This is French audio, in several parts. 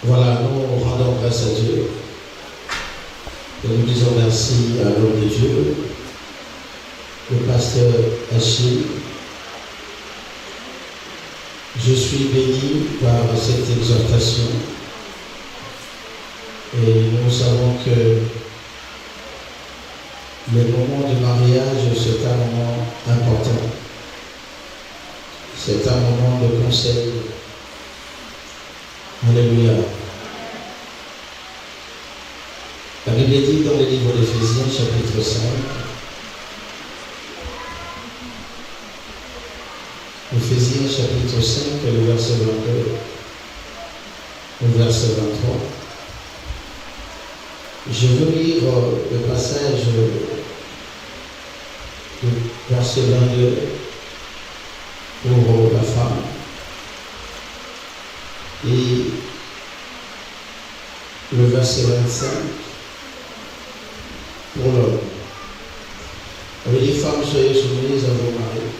Voilà, nous rendons grâce à Dieu et nous disons merci à l'homme de Dieu, le pasteur Achille. Je suis béni par cette exhortation et nous savons que le moment du mariage, c'est un moment important. C'est un moment de conseil. Alléluia. La Bible dit dans le livre d'Éphésiens, chapitre 5, Éphésiens, chapitre 5, le verset 22, le verset 23. Je veux lire le passage du verset 22 pour la femme et le verset 25 pour l'homme. Les femmes, soyez soumises à vos maris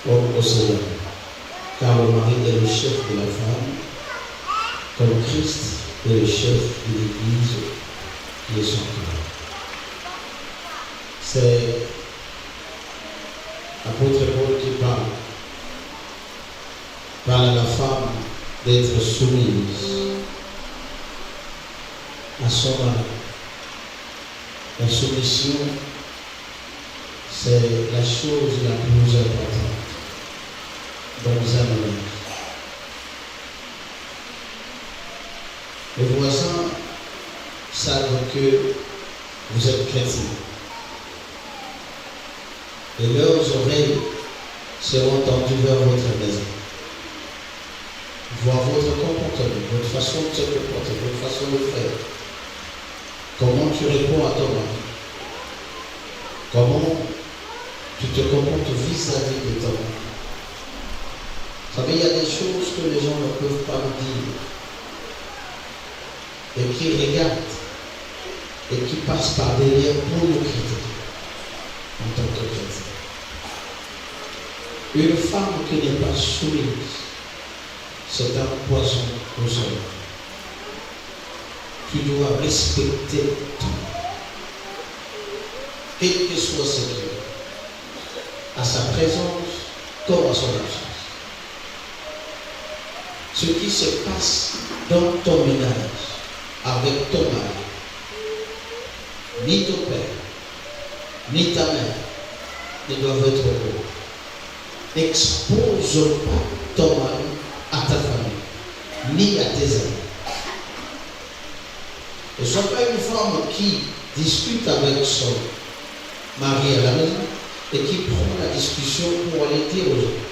comme au Seigneur, car le mari est le chef de la femme, comme Christ est le chef de l'Église qui est son cœur. C'est l'apôtre Paul qui parle à la femme d'être soumise à son mari. La soumission, c'est la chose la plus importante dans un mariage. Les voisins savent que vous êtes chrétien. Et leurs oreilles seront tendues vers votre maison. Voir votre comportement, votre façon de se comporter, votre façon de faire. Comment tu réponds à ton mari. Comment tu te comportes vis-à-vis de ton mari. Vous savez, il y a des choses que les gens ne peuvent pas dire. Et qui regardent. Et qui passent par derrière pour nous critiquer. En tant que chrétien. Une femme qui n'est pas soumise, c'est un poison aux hommes. Tu dois respecter tout. Quel que soit ce qui est, à sa présence comme à son absence. Ce qui se passe dans ton ménage, avec ton mari, ni ton père, ni ta mère ne doivent être au courant. N'expose pas ton mari à ta famille, ni à tes amis. Ne sois pas une femme qui discute avec son mari à la maison et qui prend la discussion pour aller dire aux autres.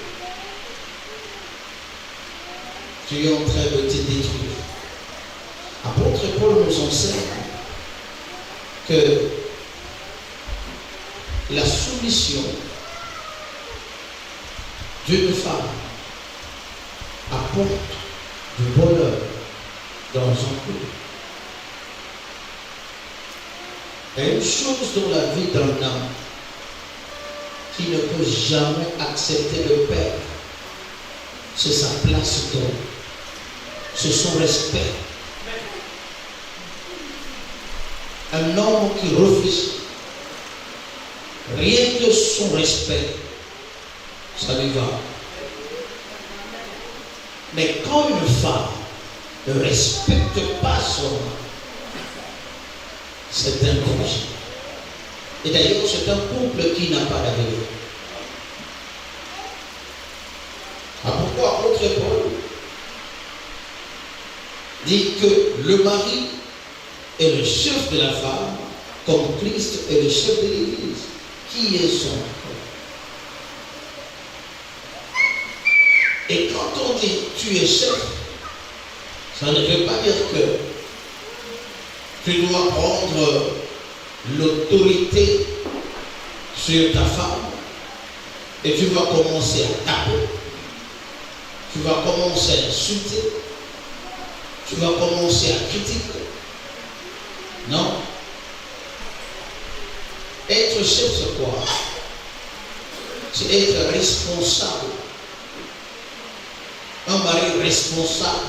Tu es en train de te détruire. Apôtre Paul nous enseigne que la soumission d'une femme apporte du bonheur dans son couple. Il y a une chose dans la vie d'un homme qui ne peut jamais accepter de perdre, c'est sa place d'homme, c'est son respect. Un homme qui refuse rien que son respect, ça lui va. Mais quand une femme ne respecte pas son homme, c'est un danger. Et d'ailleurs, c'est un couple qui n'a pas d'avenir. Pourquoi apôtre Paul dit que le mari est le chef de la femme, comme Christ est le chef de l'Église, qui est son corps. Et quand on dit tu es chef, ça ne veut pas dire que tu dois prendre l'autorité sur ta femme et tu vas commencer à taper, tu vas commencer à insulter, tu vas commencer à critiquer. Non. Être chef, c'est quoi? c'est être responsable. Un mari responsable.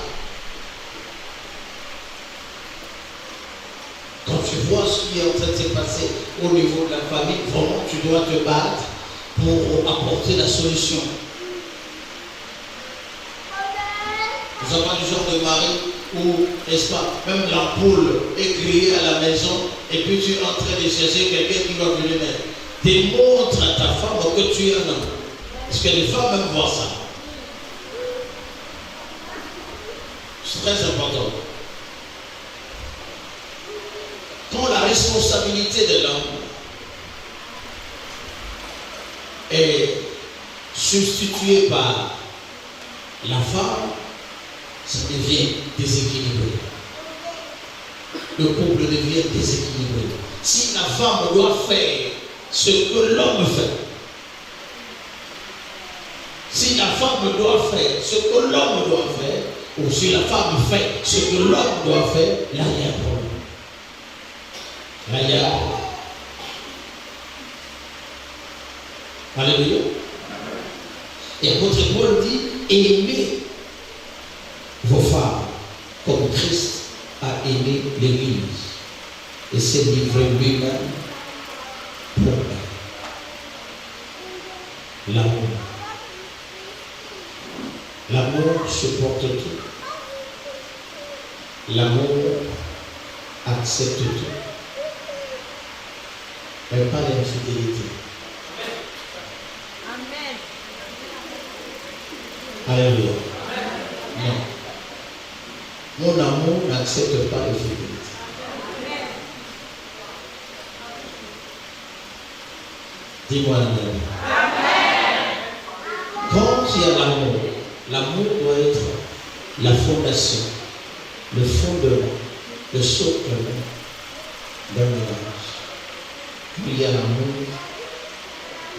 Quand tu vois ce qui est en train de se passer au niveau de la famille, vraiment tu dois te battre pour apporter la solution. Nous avons du genre de mari où, n'est-ce pas, même l'ampoule est grillée à la maison et puis tu es en train de chercher quelqu'un qui va venir mettre. Démontre à ta femme que tu es un homme. Parce que les femmes même voient ça. C'est très important. Quand la responsabilité de l'homme est substituée par la femme, ça devient déséquilibré. Le couple devient déséquilibré. Si la femme doit faire ce que l'homme fait, si la femme doit faire ce que l'homme doit faire, ou si la femme fait ce que l'homme doit faire, là il y a un problème. Là il y a un problème. Alléluia. Et apôtre Paul dit, aimez vos femmes comme Christ a aimé l'Église et s'est livré lui-même pour elle. L'amour. L'amour supporte tout. L'amour accepte tout. Mais pas l'infidélité. Amen. Alléluia. Non. Mon amour n'accepte pas l'infidélité. Dis-moi Amen. Quand il y a l'amour, l'amour doit être la fondation, le fondement, le socle d'un ménage. Quand il y a l'amour,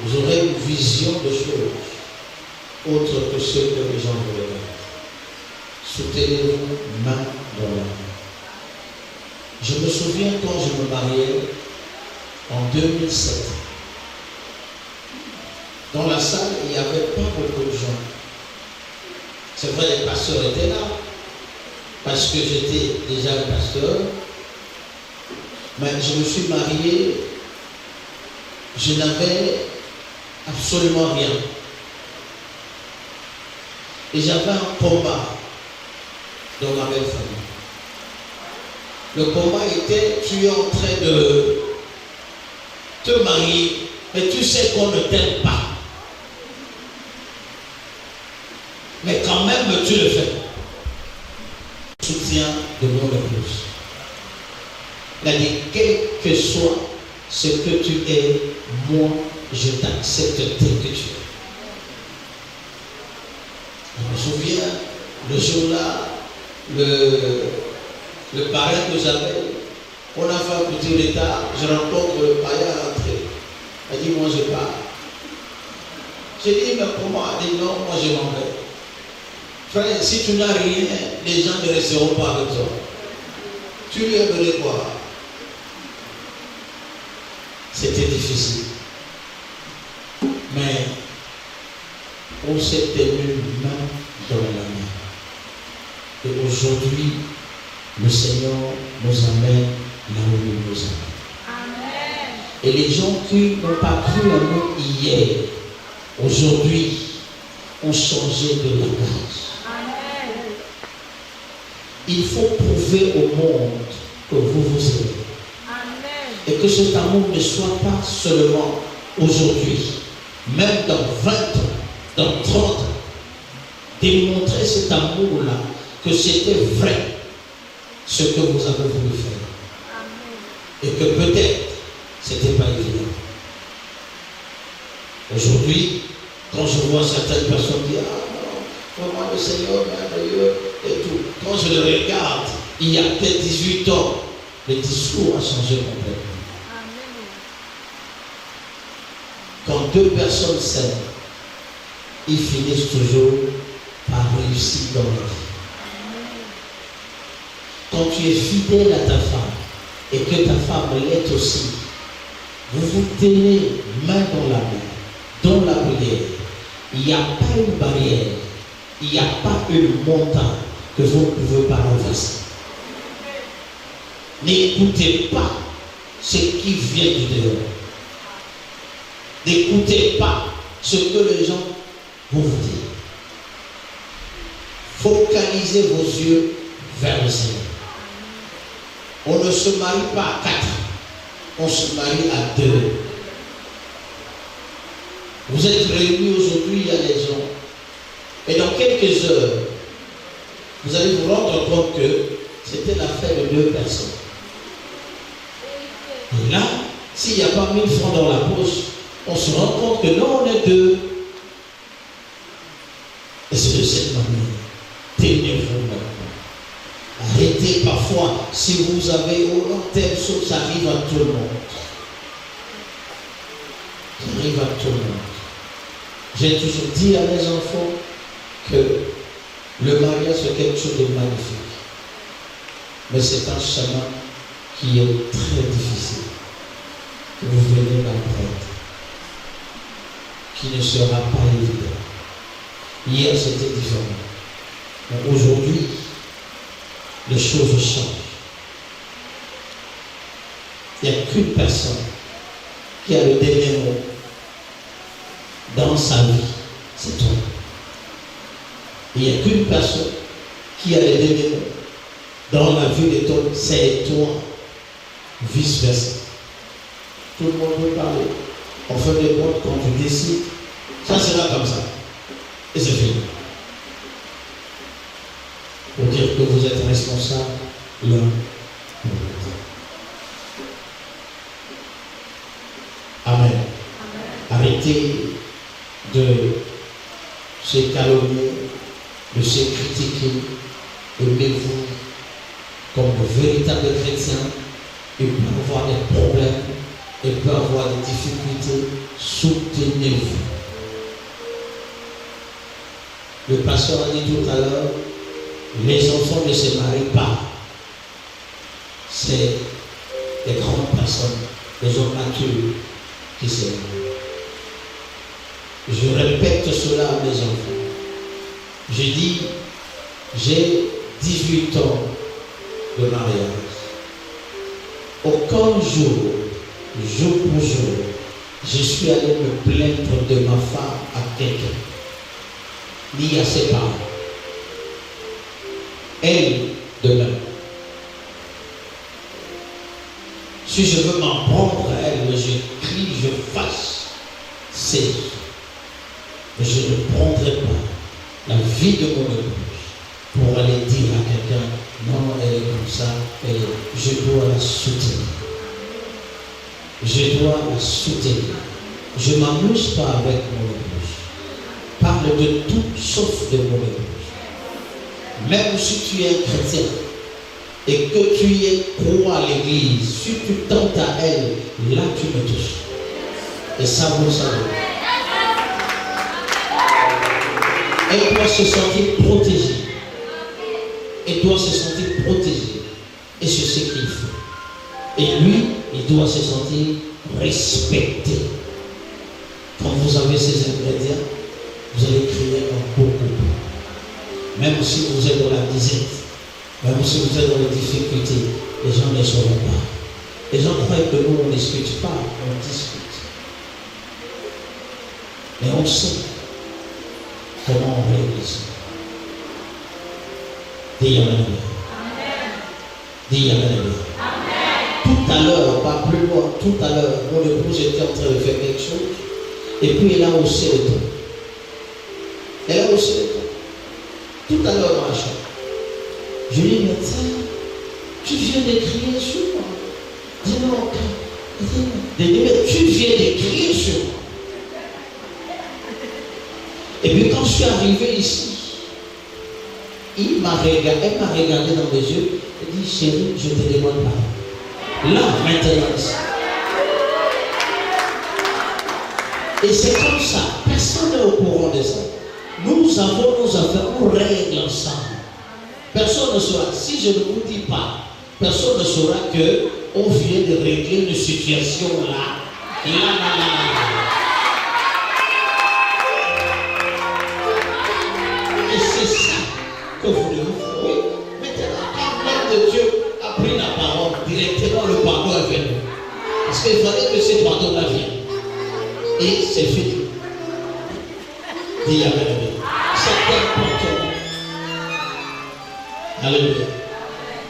vous aurez une vision de choses autres que ce que les gens vous regardent. Soutenez-vous main dans la main. Je me souviens quand je me mariais en 2007. Dans la salle, il n'y avait pas beaucoup de gens. C'est vrai, les pasteurs étaient là, parce que j'étais déjà un pasteur. Mais je me suis marié, je n'avais absolument rien. Et j'avais un combat dans ma belle famille. Le combat était, tu es en train de te marier, mais tu sais qu'on ne t'aime pas. Mais quand même, tu le fais. Soutien de mon épouse. Il a dit, quel que soit ce que tu es, moi, je t'accepte tel que tu es. Je me souviens, le jour-là, le parrain que j'avais, on a fait un petit retard, je rencontre le parrain à l'entrée. Il dit, moi je pars. J'ai dit, mais comment? Il dit, non, moi je m'en vais. Frère, si tu n'as rien, les gens ne resteront pas avec toi. Tu lui as donné quoi? C'était difficile. Mais on s'est tenu main dans la main. Et aujourd'hui, le Seigneur nous amène là où il nous amène. Amen. Et les gens qui n'ont pas cru à nous hier, aujourd'hui, ont changé de langage. Amen. Il faut prouver au monde que vous vous aimez. Amen. Et que cet amour ne soit pas seulement aujourd'hui, même dans 20 ans, dans 30 ans. Démontrer cet amour-là, que c'était vrai, ce que vous avez voulu faire. Amen. Et que peut-être, ce n'était pas évident. Aujourd'hui, quand je vois certaines personnes dire, ah non, vraiment le Seigneur merveilleux et tout. Quand je le regarde, il y a peut-être 18 ans, le discours a changé complètement. Amen. Quand deux personnes s'aiment, ils finissent toujours par réussir dans la vie. Quand tu es fidèle à ta femme et que ta femme l'est aussi, vous vous tenez main dans la main, dans la prière, il n'y a pas une barrière, il n'y a pas une montagne que vous ne pouvez pas renverser. N'écoutez pas ce qui vient du dehors. N'écoutez pas ce que les gens vont vous dire. Focalisez vos yeux vers le Seigneur. On ne se marie pas à 4, on se marie à 2. Vous êtes réunis aujourd'hui, il y a des gens. Et dans quelques heures, vous allez vous rendre compte que c'était l'affaire de 2 personnes. Et là, s'il n'y a pas 1000 francs dans la poche, on se rend compte que non, on est 2. Et c'est de cette manière. Tenez-vous maintenant. Arrêtez parfois, si vous avez telle chose, ça arrive à tout le monde. Ça arrive à tout le monde. J'ai toujours dit à mes enfants que le mariage c'est quelque chose de magnifique. Mais c'est un chemin qui est très difficile. Que vous venez d'apprendre. Qui ne sera pas évident. Hier c'était différent. Mais aujourd'hui, les choses changent. Il n'y a qu'une personne qui a le dernier mot dans sa vie, c'est toi. Il n'y a qu'une personne qui a le dernier mot dans la vie de toi, c'est toi. Vice versa. Tout le monde peut parler. On fait des comptes quand tu décides. Ça sera comme ça. Et c'est fini. Pour dire que vous êtes responsable l'un pour l'autre. Amen. Arrêtez de se calomnier, de se critiquer. Aimez-vous comme de véritables chrétiens. Il peut avoir des problèmes, il peut avoir des difficultés. Soutenez-vous. Le pasteur a dit tout à l'heure, les enfants ne se marient pas. C'est les grandes personnes, les hommes matures qui se marient. Je répète cela à mes enfants. Je dis, j'ai 18 ans de mariage. Aucun jour, jour pour jour, je suis allé me plaindre de ma femme à quelqu'un, ni à ses parents. Elle, de même. Si je veux m'en prendre à elle, je crie, je fasse, c'est. Mais je ne prendrai pas la vie de mon épouse pour aller dire à quelqu'un, non, elle est comme ça, je dois la soutenir. Je dois la soutenir. Je ne m'amuse pas avec mon épouse. Parle de tout sauf de mon épouse. Même si tu es un chrétien et que tu es croix à l'église, si tu tentes à elle, là tu me touches. Et ça vous savez. Elle doit se sentir protégée. Elle doit se sentir protégée. Et c'est ce qu'il faut. Et lui, il doit se sentir respecté. Quand vous avez ces ingrédients, vous allez créer un beau couple. Même si vous êtes dans la disette, même si vous êtes dans les difficultés, les gens ne sauront pas. Les gens croient que nous, on ne discute pas, on discute. Mais on sait comment on règle ça. Dis Amen. Dis Amen. Tout à l'heure, pas plus loin, tout à l'heure, mon épouse était en train de faire quelque chose, et puis elle a haussé le ton. Elle a haussé le ton. Tout à l'heure dans la chambre. Je lui ai dit, mais tu viens de crier sur moi. Dis non, mais tu viens de crier sur moi. Et puis quand je suis arrivé ici, elle m'a regardé dans les yeux et dit, chérie, je te demande pas. Là, maintenant, ici. Et c'est comme ça. Personne n'est au courant de ça. Nous avons nos affaires, on règle ensemble. Personne ne saura. Si je ne vous dis pas, personne ne saura qu'on vient de régler une situation là. que vous devez faire. Oui. Maintenant, quand l'homme de Dieu a pris la parole, directement le pardon est venu. Parce qu'il fallait que ce pardon-là vienne. Et c'est fini. Dis Amen. C'est important. Alléluia.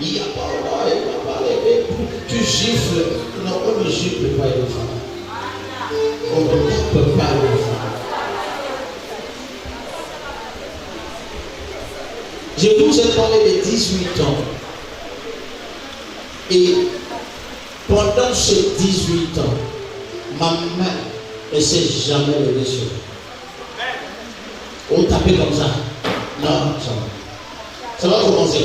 Il n'y a pas là, il n'y a pas les. Tu gifles. Non, on ne gifle pas une femme. On ne tape pas une femme. Je vous ai parlé de 18 ans. Et pendant ces 18 ans, ma main ne s'est jamais levée sur elle. On tapait comme ça. Non, ça va. Ça va commencer.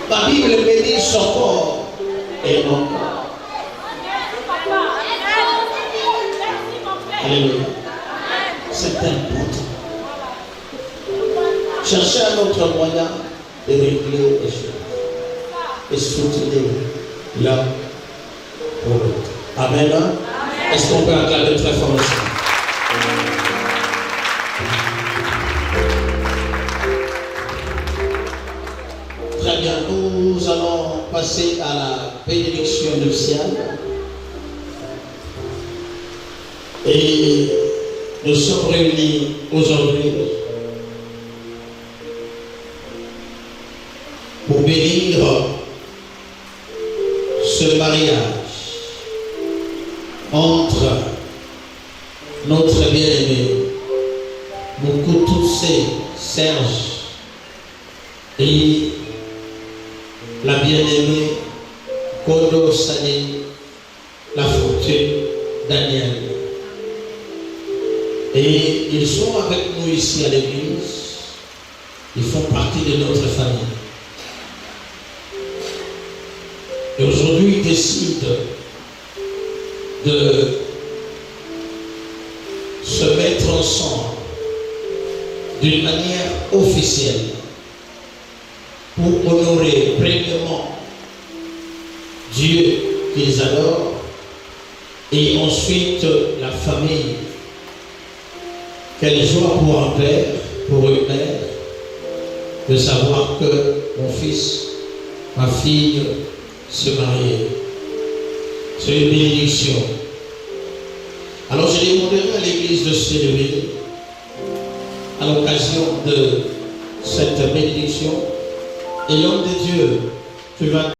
Ma Bible me dit son corps et mon corps. Alléluia. C'est important. Cherchez un autre moyen de régler les choses et soutenir l'un pour l'autre. Amen. Est-ce qu'on peut acclamer très fort aussi? Très bien, nous allons passer à la bénédiction nuptiale. Et nous sommes réunis aujourd'hui pour bénir ce mariage entre notre bien-aimé Moukoutousé Serge et la bien-aimée Kodo Sani La Fortune Daniel. Et ils sont avec nous ici à l'église. Ils font partie de notre famille. Et aujourd'hui, ils décident de se mettre ensemble d'une manière officielle pour honorer premièrement Dieu qu'ils adorent et ensuite la famille. Quelle joie pour un père, pour une mère, de savoir que mon fils, ma fille se marient. C'est une bénédiction. Alors je demanderai à l'église de se lever à l'occasion de cette bénédiction. Et l'homme de Dieu, tu vas